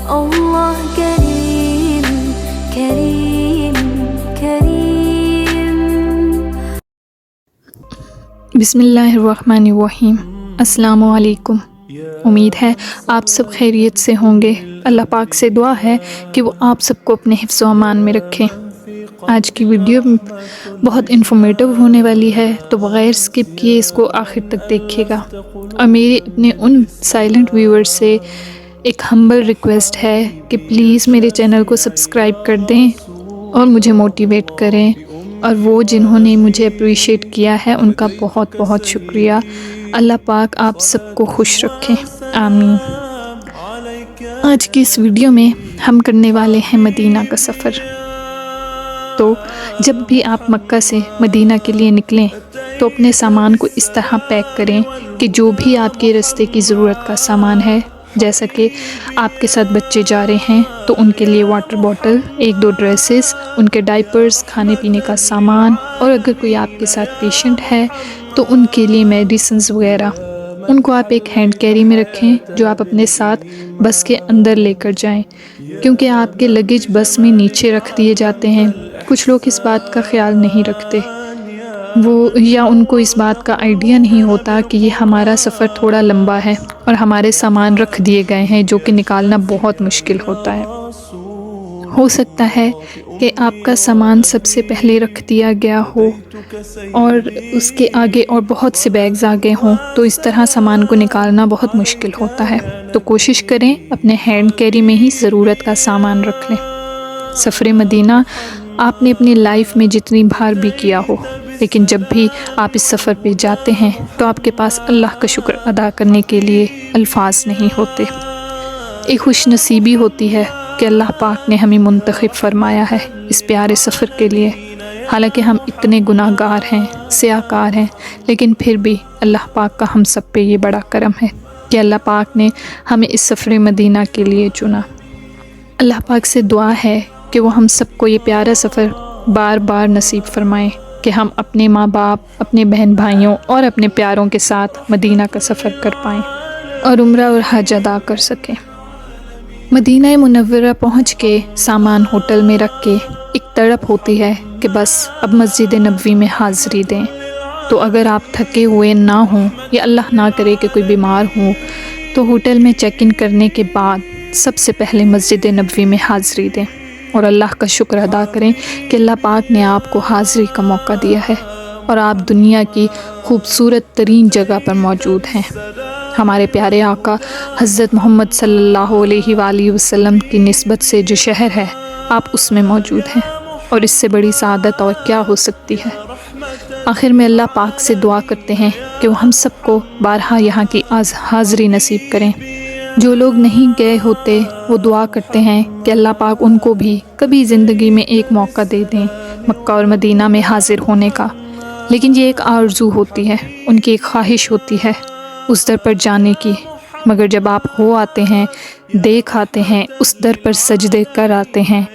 Allah Kareem, Kareem, Kareem. बिस्मिल्लाहिर्रहमानिर्रहीम। अस्सलामु अलैकुम। उम्मीद है आप सब खैरियत से होंगे। अल्लाह पाक से दुआ है कि वो आप सबको अपने हिफ्ज़ व अमान में रखें। आज की वीडियो बहुत इन्फॉर्मेटिव होने वाली है, तो बग़ैर स्किप किए इसको आखिर तक देखिएगा। और मेरे अपने उन साइलेंट व्यूअर्स से एक हम्बल रिक्वेस्ट है कि प्लीज़ मेरे चैनल को सब्सक्राइब कर दें और मुझे मोटिवेट करें। और वो जिन्होंने मुझे अप्रिशिएट किया है उनका बहुत बहुत शुक्रिया। अल्लाह पाक आप सबको खुश रखें, आमीन। आज की इस वीडियो में हम करने वाले हैं मदीना का सफ़र। तो जब भी आप मक्का से मदीना के लिए निकलें तो अपने सामान को इस तरह पैक करें कि जो भी आपके रास्ते की ज़रूरत का सामान है, जैसा कि आपके साथ बच्चे जा रहे हैं तो उनके लिए वाटर बॉटल, 1-2 ड्रेसेस, उनके डाइपर्स, खाने पीने का सामान, और अगर कोई आपके साथ पेशेंट है तो उनके लिए मेडिसिन्स वगैरह, उनको आप एक हैंड कैरी में रखें जो आप अपने साथ बस के अंदर लेकर जाएं, क्योंकि आपके लगेज बस में नीचे रख दिए जाते हैं। कुछ लोग इस बात का ख्याल नहीं रखते, वो या उनको इस बात का आइडिया नहीं होता कि ये हमारा सफ़र थोड़ा लंबा है और हमारे सामान रख दिए गए हैं जो कि निकालना बहुत मुश्किल होता है। हो सकता है कि आपका सामान सबसे पहले रख दिया गया हो और उसके आगे और बहुत से बैग्स आगे हों, तो इस तरह सामान को निकालना बहुत मुश्किल होता है। तो कोशिश करें अपने हैंड कैरी में ही ज़रूरत का सामान रख लें। सफ़र मदीना आपने अपनी लाइफ में जितनी बार भी किया हो, लेकिन जब भी आप इस सफ़र पे जाते हैं तो आपके पास अल्लाह का शुक्र अदा करने के लिए अल्फाज नहीं होते। एक खुश नसीबी होती है कि अल्लाह पाक ने हमें मुंतखब फरमाया है इस प्यारे सफ़र के लिए। हालांकि हम इतने गुनाहगार हैं, सियाकार हैं, लेकिन फिर भी अल्लाह पाक का हम सब पे ये बड़ा करम है कि अल्लाह पाक ने हमें इस सफ़र मदीना के लिए चुना। अल्लाह पाक से दुआ है कि वो हम सबको ये प्यारा सफ़र बार बार नसीब फरमाएँ कि हम अपने माँ बाप, अपने बहन भाइयों और अपने प्यारों के साथ मदीना का सफ़र कर पाएँ और उम्रा और हज अदा कर सकें। मदीना मुनव्वरा पहुँच के सामान होटल में रख के एक तड़प होती है कि बस अब मस्जिद नबवी में हाज़िरी दें। तो अगर आप थके हुए ना हों या अल्लाह ना करे कि कोई बीमार हो, तो होटल में चेक इन करने के बाद सबसे पहले मस्जिद नबवी में हाज़िरी दें और अल्लाह का शुक्र अदा करें कि अल्लाह पाक ने आपको हाज़िरी का मौका दिया है और आप दुनिया की खूबसूरत तरीन जगह पर मौजूद हैं। हमारे प्यारे आका हज़रत मोहम्मद सल्लल्लाहु अलैहि वसल्लम की निस्बत से जो शहर है, आप उसमें मौजूद हैं, और इससे बड़ी सआदत और क्या हो सकती है। आखिर में अल्लाह पाक से दुआ करते हैं कि वो हम सबको बारहा यहाँ की हाज़िरी नसीब करें। जो लोग नहीं गए होते वो दुआ करते हैं कि अल्लाह पाक उनको भी कभी ज़िंदगी में एक मौका दे दें मक्का और मदीना में हाज़िर होने का। लेकिन ये एक आरज़ू होती है, उनकी एक ख्वाहिश होती है उस दर पर जाने की। मगर जब आप हो आते हैं, देख आते हैं, उस दर पर सजदे कर आते हैं,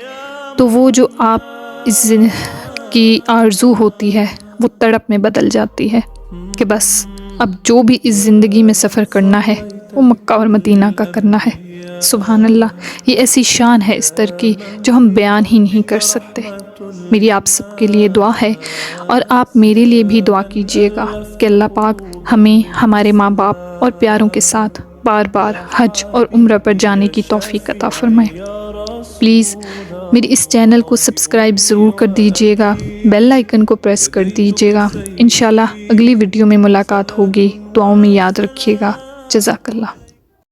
तो वो जो आप इस की आरज़ू होती है वो तड़प में बदल जाती है कि बस अब जो भी इस ज़िंदगी में सफ़र करना है वो मक्का और मदीना का करना है। सुभान अल्लाह, ये ऐसी शान है इस दर की जो हम बयान ही नहीं कर सकते। मेरी आप सबके लिए दुआ है और आप मेरे लिए भी दुआ कीजिएगा कि अल्लाह पाक हमें हमारे माँ बाप और प्यारों के साथ बार बार हज और उम्रा पर जाने की तौफीक अता फरमाए। प्लीज़ मेरे इस चैनल को सब्सक्राइब ज़रूर कर दीजिएगा, बेल आइकन को प्रेस कर दीजिएगा। इंशाल्लाह अगली वीडियो में मुलाकात होगी। दुआओं में याद रखिएगा। जज़ाकल्लाह।